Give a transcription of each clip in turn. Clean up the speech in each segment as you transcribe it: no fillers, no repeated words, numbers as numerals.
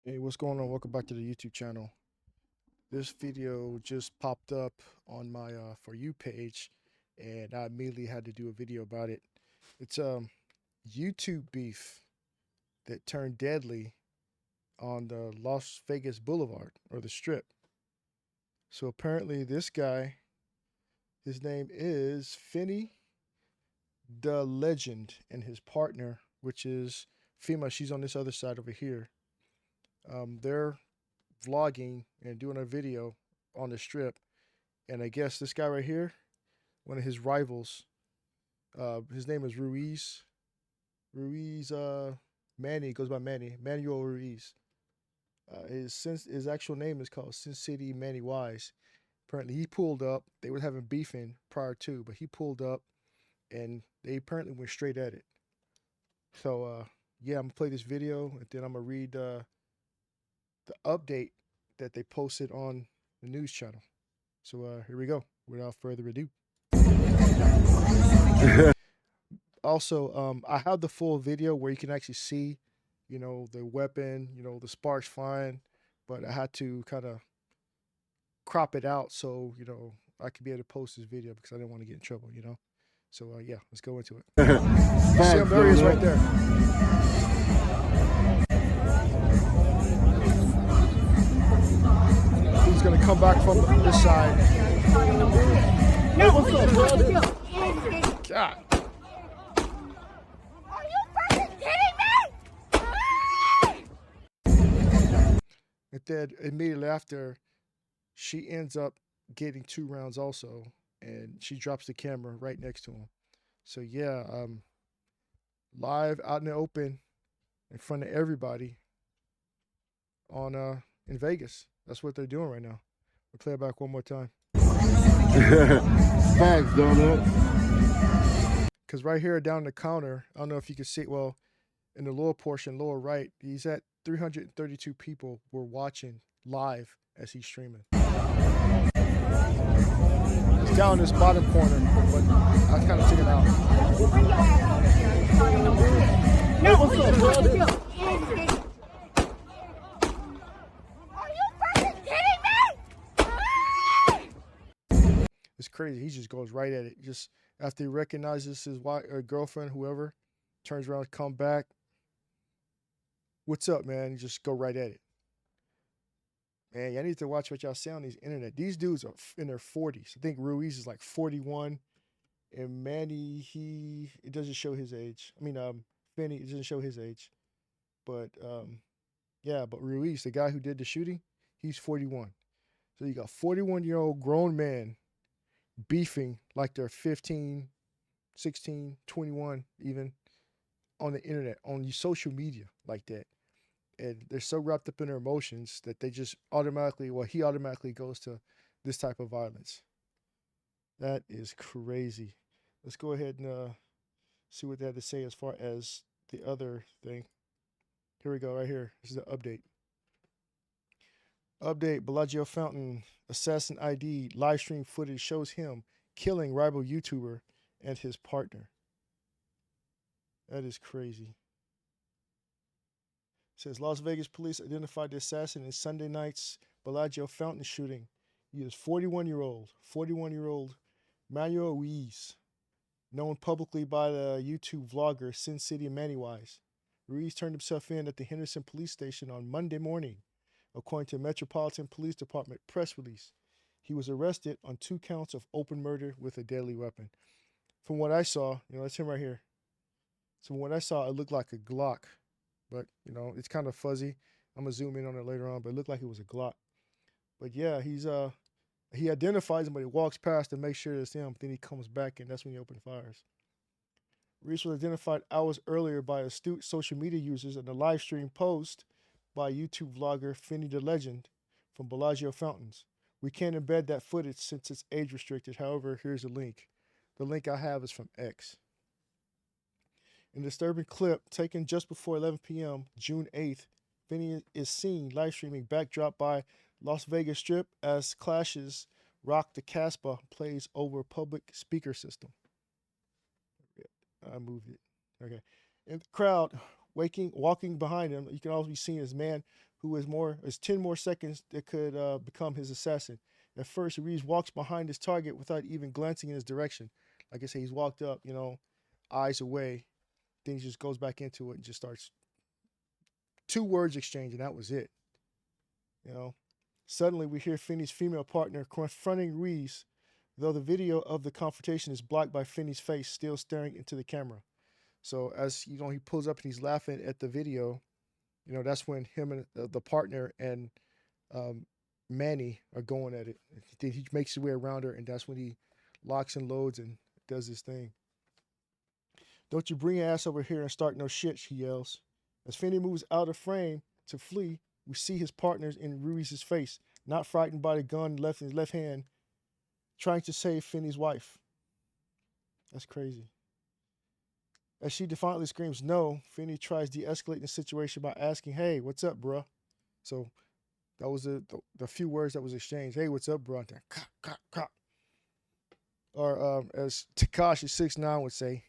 Hey, what's going on? Welcome back to the YouTube channel. This video just popped up on my For You page, and I immediately had to do a video about it. It's YouTube beef that turned deadly on the Las Vegas Boulevard or the Strip. So apparently, this guy, his name is Finney the Legend, and his partner, which is Fema. She's on this other side over here. They're vlogging and doing a video on the Strip. And I guess this guy right here, one of his rivals, his name is Ruiz. Ruiz Manny, goes by Manny. Manuel Ruiz. His actual name is called Sin City Manny Wise. Apparently he pulled up. They were having beefing prior to, but he pulled up and they apparently went straight at it. So yeah, I'm gonna play this video and then I'm gonna read the update that they posted on the news channel. So here we go. Without further ado. Also, I have the full video where you can actually see, the weapon, the sparks flying, but I had to kind of crop it out so, I could be able to post this video because I didn't want to get in trouble. So, yeah, let's go into it. See him, there he is right there. He's going to come back from this side. God. And then immediately after, she ends up getting 2 rounds also, and she drops the camera right next to him. So yeah, live out in the open, in front of everybody, on in Vegas. That's what they're doing right now. We'll play it back one more time. Facts, Donut. Because right here down the counter, I don't know if you can see, well, in the lower portion, lower right, he's at 332 people were watching live as he's streaming. It's down this bottom corner, but I kind of took it out. It's crazy. He just goes right at it. Just after he recognizes his wife or girlfriend, whoever, turns around, come back. What's up, man? Just go right at it. Man, y'all need to watch what y'all say on these internet. These dudes are in their 40s. I think Ruiz is like 41. And Manny, it doesn't show his age. I mean, Finney, it doesn't show his age. But yeah, but Ruiz, the guy who did the shooting, he's 41. So you got 41-year-old grown man beefing like they're 15, 16, 21 even on the internet, on social media like that. And they're so wrapped up in their emotions that they just automatically, well, he automatically goes to this type of violence. That is crazy. Let's go ahead and see what they had to say as far as the other thing. Here we go, right here. This is the update. Update: Bellagio Fountain assassin ID live stream footage shows him killing rival YouTuber and his partner. That is crazy. It says Las Vegas police identified the assassin in Sunday night's Bellagio Fountain shooting. He is 41-year-old Manuel Ruiz, known publicly by the YouTube vlogger Sin City Manny Wise. Ruiz turned himself in at the Henderson police station on Monday morning, according to Metropolitan Police Department press release. He was arrested on 2 counts of open murder with a deadly weapon. From what I saw, that's him right here. So from what I saw, it looked like a Glock, but it's kind of fuzzy. I'm gonna zoom in on it later on, but it looked like it was a Glock. But yeah, he identifies him, but he walks past to make sure it's him. Then he comes back, and that's when he opens fires. Reese was identified hours earlier by astute social media users in a live stream post by YouTube vlogger Finney the Legend from Bellagio Fountains. We can't embed that footage since it's age restricted. However, here's a link. The link I have is from X. In a disturbing clip taken just before 11 p.m., June 8th, Finney is seen live streaming backdrop by Las Vegas Strip as clashes Rock the Casbah plays over public speaker system. I moved it. Okay. In the crowd, walking behind him, you can also be seen as a man who is 10 more seconds that could become his assassin. At first, Reeves walks behind his target without even glancing in his direction. Like I say, he's walked up, eyes away. Then he just goes back into it and just starts 2 words exchange, and that was it. You know. Suddenly, we hear Finney's female partner confronting Reeves, though the video of the confrontation is blocked by Finney's face, still staring into the camera. So as he pulls up and he's laughing at the video. That's when him and the partner and Manny are going at it. He makes his way around her, and that's when he locks and loads and does his thing. Don't you bring your ass over here and start no shit, she yells. As Finney moves out of frame to flee, we see his partners in Ruiz's face, not frightened by the gun left in his left hand, trying to save Finney's wife. That's crazy. As she defiantly screams no, Finney tries de-escalating the situation by asking, "Hey, what's up, bruh?" So that was the few words that was exchanged. "Hey, what's up, bruh?" Or as Tekashi 6ix9ine would say,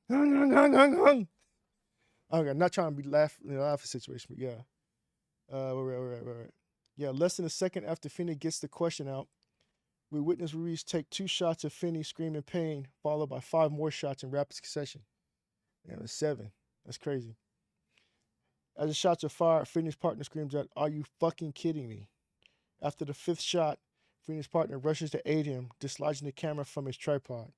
hung, hung, hung, hung. I'm not trying to be laughing situation, but yeah. Right. Yeah, less than a second after Finney gets the question out, we witness Ruiz take 2 shots of Finney screaming pain, followed by 5 more shots in rapid succession. Yeah, it's 7. That's crazy. As the shots are fired, Finney's partner screams out, "Are you fucking kidding me?" After the 5th shot, Finney's partner rushes to aid him, dislodging the camera from his tripod.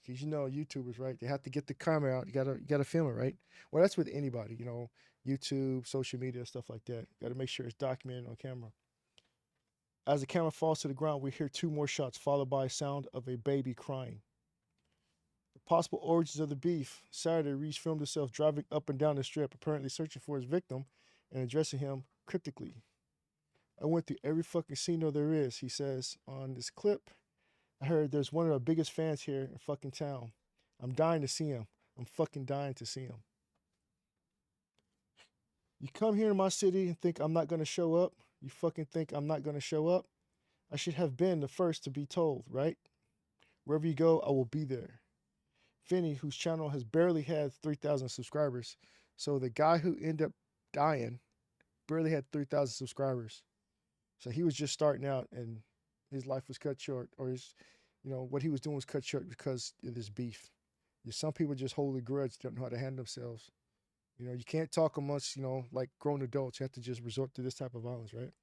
Because YouTubers, right? They have to get the camera out. You gotta film it, right? Well, that's with anybody, YouTube, social media, stuff like that. You gotta make sure it's documented on camera. As the camera falls to the ground, we hear 2 more shots, followed by a sound of a baby crying. The possible origins of the beef. Saturday, Reese filmed himself driving up and down the strip, apparently searching for his victim and addressing him cryptically. "I went through every fucking casino there is," he says on this clip. "I heard there's one of the biggest fans here in fucking town. I'm dying to see him. I'm fucking dying to see him." You come here in my city and think I'm not going to show up? You fucking think I'm not going to show up? I should have been the first to be told, right? Wherever you go, I will be there. Finney, whose channel has barely had 3,000 subscribers. So the guy who ended up dying barely had 3,000 subscribers. So he was just starting out and his life was cut short, or what he was doing was cut short because of this beef. Some people just hold a grudge, don't know how to handle themselves. You can't talk amongst, like grown adults. You have to just resort to this type of violence, right?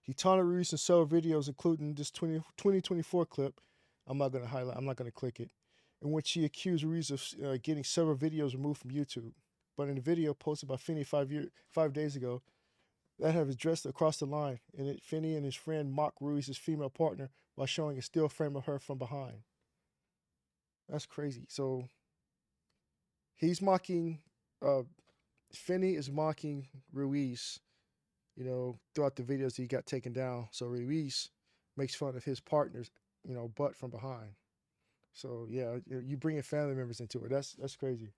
He taunted Ruiz in several videos, including this 2024 clip. I'm not going to click it, in which he accused Ruiz of getting several videos removed from YouTube. But in the video posted by Finney 5 days ago, that have addressed across the line, and Finney and his friend mock Ruiz's female partner by showing a still frame of her from behind. That's crazy. So he's mocking, Finney is mocking Ruiz, throughout the videos he got taken down. So Ruiz makes fun of his partner's, butt from behind. So yeah, you bringing family members into it. That's crazy.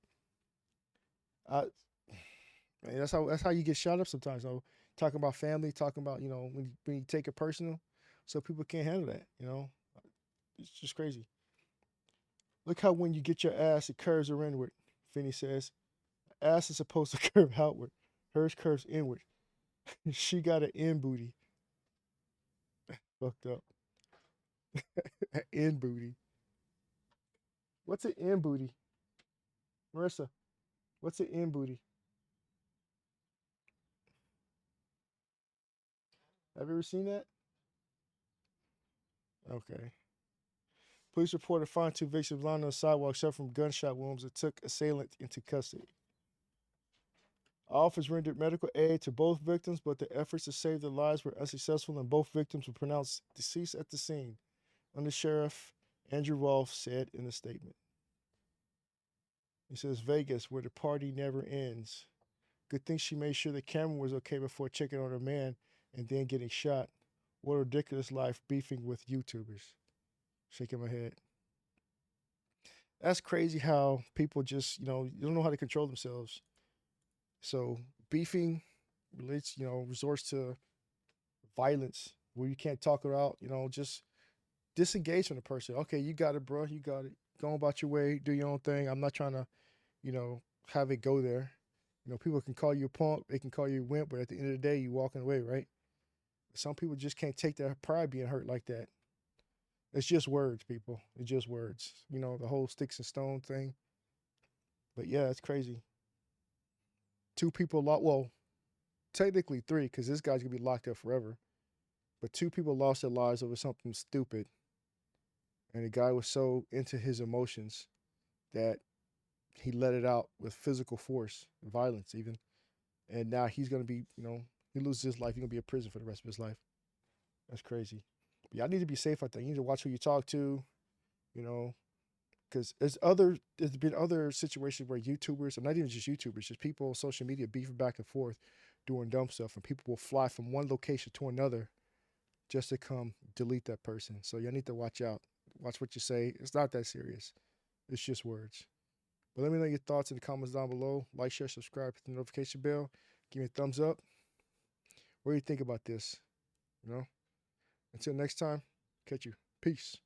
Man, that's how you get shot up sometimes. Talking about family, talking about when you take it personal, so people can't handle that. It's just crazy. Look how when you get your ass, it curves or inward. Finney says, "Ass is supposed to curve outward. Hers curves inward. She got an in booty." Fucked up. In booty. What's an in booty? Marissa, what's an in booty? Have you ever seen that? Okay. Police reported finding 2 victims lying on the sidewalk suffering from gunshot wounds and took assailant into custody. Officers rendered medical aid to both victims, but their efforts to save their lives were unsuccessful and both victims were pronounced deceased at the scene, Under Sheriff Andrew Rolfe said in a statement. He says, "Vegas, where the party never ends. Good thing she made sure the camera was okay before checking on her man and then getting shot. What a ridiculous life beefing with YouTubers." Shaking my head. That's crazy how people just, you don't know how to control themselves. So beefing relates, resorts to violence where you can't talk it out, just disengage from the person. Okay, you got it, bro. You got it. Go about your way, do your own thing. I'm not trying to, have it go there. You know, people can call you a punk, they can call you a wimp, but at the end of the day, you walking away, right? Some people just can't take their pride being hurt like that. It's just words, people. It's just words. You know, the whole sticks and stone thing. But yeah, it's crazy. Two people lost. Well, technically three, because this guy's gonna be locked up forever. But two people lost their lives over something stupid, and the guy was so into his emotions that he let it out with physical force, violence, even. And now he's gonna be, you know, he loses his life. He's gonna be in prison for the rest of his life. That's crazy. But y'all need to be safe out there. You need to watch who you talk to. You know, because there's been other situations where YouTubers, and not even just YouTubers, just people on social media beefing back and forth, doing dumb stuff, and people will fly from one location to another just to come delete that person. So y'all need to watch out. Watch what you say. It's not that serious. It's just words. But let me know your thoughts in the comments down below. Like, share, subscribe, hit the notification bell. Give me a thumbs up. What do you think about this? You know? Until next time, catch you. Peace.